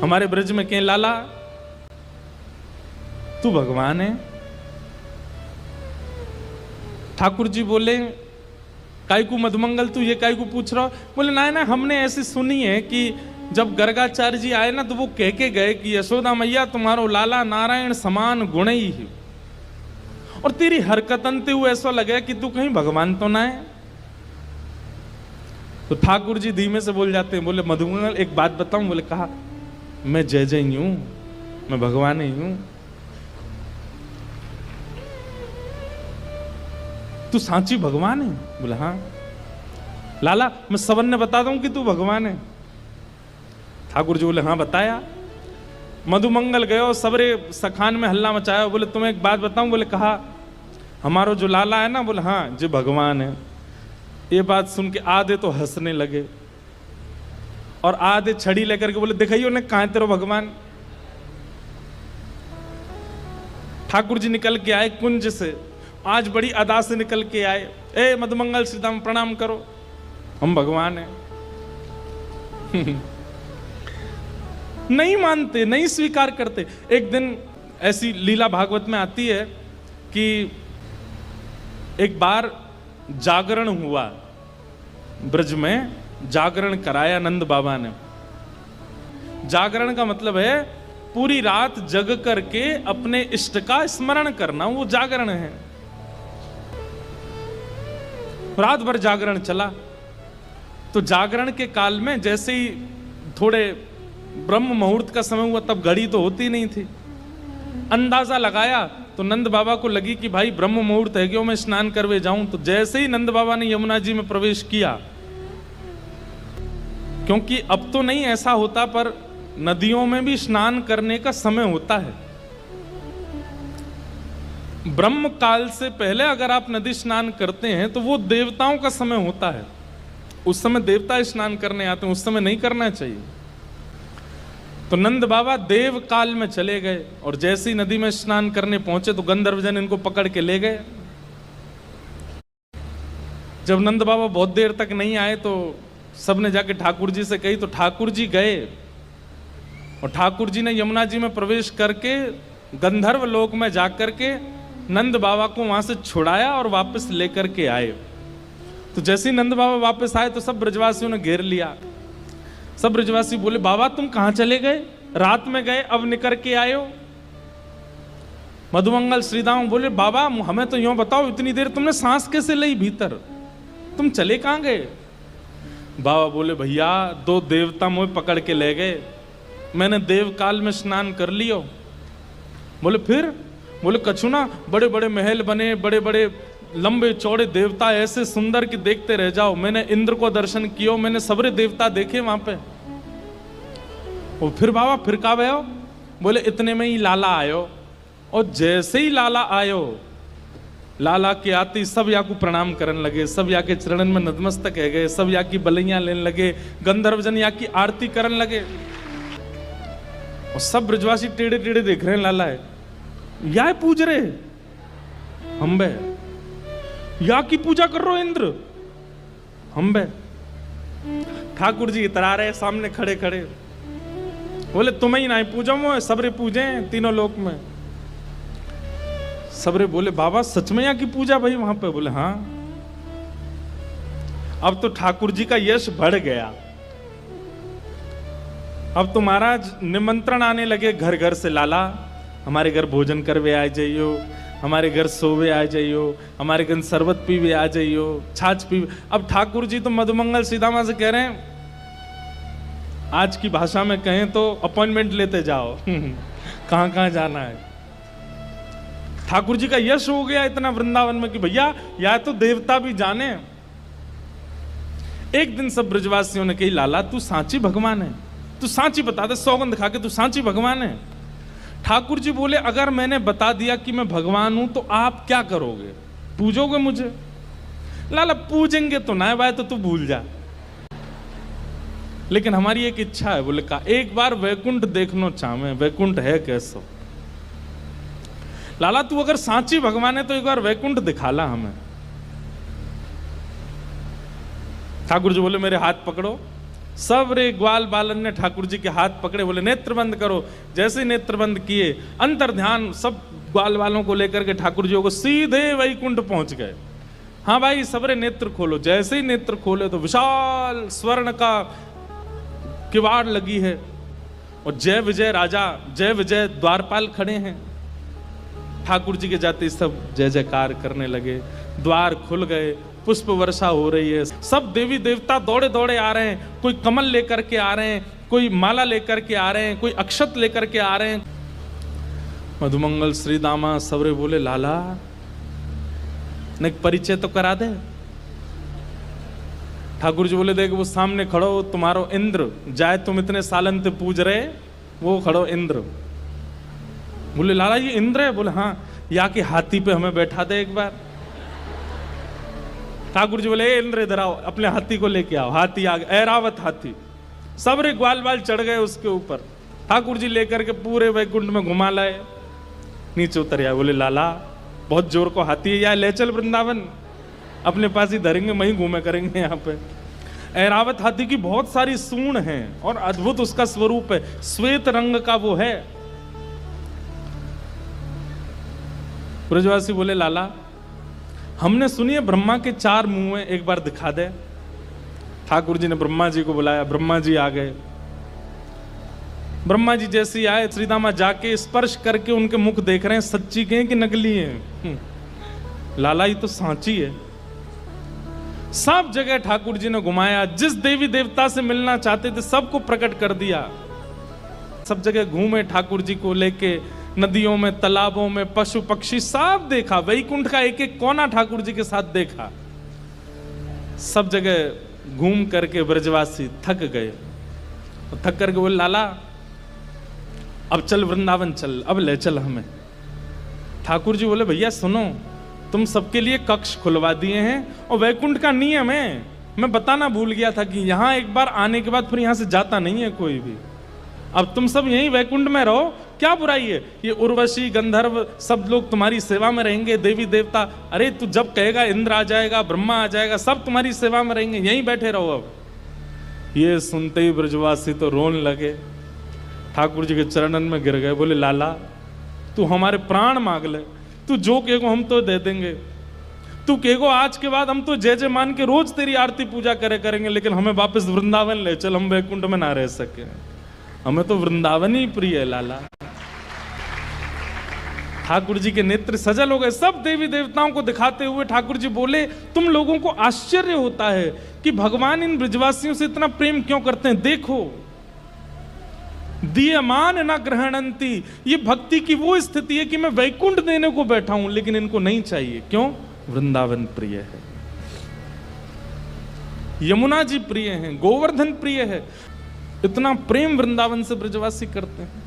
हमारे ब्रज में कहें लाला तू भगवान है। ठाकुर जी बोले काय को मधुमंगल तू ये काय को पूछ रहा हो? बोले ना ना, हमने ऐसी सुनी है कि जब गर्गाचार्य जी आए ना तो वो कह के गए कि यशोदा मैया तुम्हारो लाला नारायण समान गुण ही है, और तेरी हरकतन ते हुए ऐसा लगे कि तू कहीं भगवान तो ना है। तो ठाकुर जी धीमे से बोल जाते हैं, बोले मधुमंगल एक बात बताऊं? बोले कहा, मैं जय जय ही हूं, मैं भगवान ही हूं। तू सांची भगवान है? बोले हाँ। लाला मैं सबन ने बता दूं कि तू भगवान है? ठाकुर जी बोले हाँ बताया। मधुमंगल गए और सबरे सखान में हल्ला मचाया। बोले तुम्हें एक बात बताऊं? बोले कहा, हमारो जो लाला है ना, बोले हाँ जी भगवान है। ये बात सुन के आधे तो हंसने लगे और आधे छड़ी लेकर के बोले दिखाइयो ने कहां तेरो भगवान। ठाकुर जी निकल के आए कुंज से, आज बड़ी अदा से निकल के आए। ए मधुमंगल श्रीदाम प्रणाम करो, हम भगवान हैं। नहीं मानते, नहीं स्वीकार करते। एक दिन ऐसी लीला भागवत में आती है कि एक बार जागरण हुआ, ब्रज में जागरण कराया नंद बाबा ने। जागरण का मतलब है पूरी रात जग करके अपने इष्ट का स्मरण करना, वो जागरण है। रात भर जागरण चला। तो जागरण के काल में जैसे ही थोड़े ब्रह्म मुहूर्त का समय हुआ, तब घड़ी तो होती नहीं थी, अंदाजा लगाया तो नंद बाबा को लगी कि भाई ब्रह्म मुहूर्त है, क्यों मैं स्नान करवे जाऊं। तो जैसे ही नंद बाबा ने यमुना जी में प्रवेश किया, क्योंकि अब तो नहीं ऐसा होता पर नदियों में भी स्नान करने का समय होता है। ब्रह्म काल से पहले अगर आप नदी स्नान करते हैं तो वो देवताओं का समय होता है, उस समय देवता स्नान करने आते हैं, उस समय नहीं करना चाहिए। तो नंद बाबा देव काल में चले गए और जैसे ही नदी में स्नान करने पहुंचे तो गंधर्वजन इनको पकड़ के ले गए। जब नंद बाबा बहुत देर तक नहीं आए तो सबने जाके ठाकुर जी से कही। तो ठाकुर जी गए और ठाकुर जी ने यमुना जी में प्रवेश करके गंधर्व लोक में जाकर के नंद बाबा को वहां से छुड़ाया और वापस लेकर के आए। तो जैसे ही नंद बाबा वापस आए तो सब ब्रजवासियों ने घेर लिया। सब ब्रजवासी बोले बाबा तुम कहां चले गए, रात में गए अब निकल के आए हो। मधुमंगल श्रीदाम बोले बाबा हमें तो यूं बताओ, इतनी देर तुमने सांस कैसे ली भीतर, तुम चले कहां गए? बाबा बोले भैया दो देवता मुझे पकड़ के ले गए, मैंने देव काल में स्नान कर लियो। बोले फिर? बोले कछु ना, बड़े बड़े महल बने, बड़े बड़े लंबे चौड़े देवता ऐसे सुंदर कि देखते रह जाओ। मैंने इंद्र को दर्शन किया, मैंने सबरे देवता देखे वहां पे। और फिर बाबा फिर का भयो? बोले इतने में ही लाला आयो, और जैसे ही लाला आयो, लाला के आते सब या को प्रणाम करने लगे, सब या के चरणन में नतमस्तक है गए, सब या की बलैया लेने लगे, गंधर्वजन या की आरती करने लगे। और सब ब्रजवासी टेढ़े टेढ़े देख रहे हैं, लाला है या पूज रहे हम बे, या की पूजा कर रहे हो इंद्र हम बे। ठाकुर जी इतरा रहे सामने खड़े खड़े, बोले तुम्हें ही ना पूजा मो, सबरे पूजे तीनों लोक में। सबरे बोले बाबा सच में यहाँ की पूजा भाई वहां पे? बोले हाँ। अब तो ठाकुर जी का यश बढ़ गया। अब तो महाराज निमंत्रण आने लगे घर घर से, लाला हमारे घर भोजन करवे आ जाइयो, हमारे घर सोवे आ जाइयो, हमारे घर शरबत पीवे आ जाइयो, छाछ पीवे। अब ठाकुर जी तो मधुमंगल सीधामा से कह रहे हैं, आज की भाषा में कहें तो अपॉइंटमेंट लेते जाओ कहां कहां जाना है। ठाकुर जी का यश हो गया इतना वृंदावन में कि भैया या तो देवता भी जाने। एक दिन सब ब्रजवासियों ने कही लाला तू सांची भगवान है, तू सांची बता दे, सौगंध खा के तू सांची भगवान है। ठाकुर जी बोले अगर मैंने बता दिया कि मैं भगवान हूं तो आप क्या करोगे, पूजोगे मुझे? लाला पूजेंगे तो ना भाई, तो तू भूल जा, लेकिन हमारी एक इच्छा है। बोले का एक बार वैकुंठ देखना चाहे, वैकुंठ है कैसो? लाला तू अगर सांची भगवान है तो एक बार वैकुंठ दिखाला हमें। ठाकुर जी बोले मेरे हाथ पकड़ो, सब रे ग्वाल बालन ने ठाकुर जी के हाथ पकड़े, बोले नेत्र बंद करो। जैसे नेत्र बंद किए, अंतर ध्यान सब ग्वाल वालों को लेकर के ठाकुर जी को सीधे वैकुंठ पहुंच गए। हाँ भाई सबरे नेत्र खोलो। जैसे ही नेत्र खोले तो विशाल स्वर्ण का किवाड़ लगी है और जय विजय राजा, जय विजय द्वारपाल खड़े हैं। ठाकुर जी के जाते सब जय जयकार करने लगे, द्वार खुल गए, पुष्प वर्षा हो रही है, सब देवी देवता दौड़े दौड़े आ रहे हैं। कोई कमल लेकर के आ रहे हैं, कोई माला लेकर के आ रहे हैं, कोई अक्षत लेकर के आ रहे हैं। मधुमंगल श्री दामा सबरे बोले लाला ने परिचय तो करा दे। ठाकुर जी बोले देख वो सामने खड़ो तुम्हारो इंद्र, जाए तुम इतने सालन से पूज रहे, वो खड़ो इंद्र। बोले लाला ये इंद्र है? बोले हाँ। या कि हाथी पे हमें बैठा दे एक बार। ठाकुर जी बोले ए इंद्र इधर आओ, अपने हाथी को लेके आओ। हाथी आ गया, ऐरावत हाथी, सब रे ग्वाल बाल चढ़ गए उसके ऊपर। ठाकुर जी लेकर के पूरे वैकुंठ में घुमा लाए, नीचे उतर आए। बोले लाला बहुत जोर को हाथी है, या ले चल वृंदावन, अपने पास ही धरेंगे, वहीं घूमे करेंगे। यहाँ पे ऐरावत हाथी की बहुत सारी सूंड हैं और अद्भुत उसका स्वरूप है, श्वेत रंग का वो है। ब्रजवासी बोले लाला हमने सुनी है ब्रह्मा के 4 मुंह हैं, एक बार दिखा दे। ठाकुर जी ने ब्रह्मा जी को बुलाया, ब्रह्मा जी आ गए। ब्रह्मा जी जैसे ही आए, श्रीदामा जाके स्पर्श करके उनके मुख देख रहे हैं, सच्ची के हैं कि नकली हैं। लाला ये तो सांची है। सब जगह ठाकुर जी ने घुमाया, जिस देवी देवता से मिलना चाहते थे सबको प्रकट कर दिया। सब जगह घूमे ठाकुर जी को लेके, नदियों में, तालाबों में, पशु पक्षी सब देखा। वैकुंठ का एक एक कोना ठाकुर जी के साथ देखा। सब जगह घूम करके ब्रजवासी थक गए। थक करके बोले लाला अब चल वृंदावन चल, अब ले चल हमें। ठाकुर जी बोले भैया सुनो, तुम सबके लिए कक्ष खुलवा दिए हैं और वैकुंठ का नियम है, मैं बताना भूल गया था कि यहाँ एक बार आने के बाद फिर यहाँ से जाता नहीं है कोई भी। अब तुम सब यहीं वैकुंठ में रहो, क्या बुराई है? ये उर्वशी गंधर्व सब लोग तुम्हारी सेवा में रहेंगे, देवी देवता। अरे तू जब कहेगा इंद्र आ जाएगा, ब्रह्मा आ जाएगा, सब तुम्हारी सेवा में रहेंगे, यहीं बैठे रहो। अब ये सुनते ही ब्रजवासी तो रोने लगे, ठाकुर जी के चरणन में गिर गए। बोले लाला तू हमारे प्राण मांग ले, तू जो कहेगो हम तो दे देंगे। तू कहेगो आज के बाद हम तो जय जय मान के रोज तेरी आरती पूजा करेंगे, लेकिन हमें वापस वृंदावन ले चल, हम वैकुंठ में ना रह सके। हमें तो वृंदावन ही प्रिय है लाला। ठाकुर जी के नेत्र सजल हो गए। सब देवी देवताओं को दिखाते हुए ठाकुर जी बोले तुम लोगों को आश्चर्य होता है कि भगवान इन ब्रजवासियों से इतना प्रेम क्यों करते हैं। देखो दीयमान न ग्रहणंती, ये भक्ति की वो स्थिति है कि मैं वैकुंठ देने को बैठा हूं लेकिन इनको नहीं चाहिए। क्यों? वृंदावन प्रिय है, यमुना जी प्रिय हैं, गोवर्धन प्रिय है। इतना प्रेम वृंदावन से ब्रजवासी करते हैं।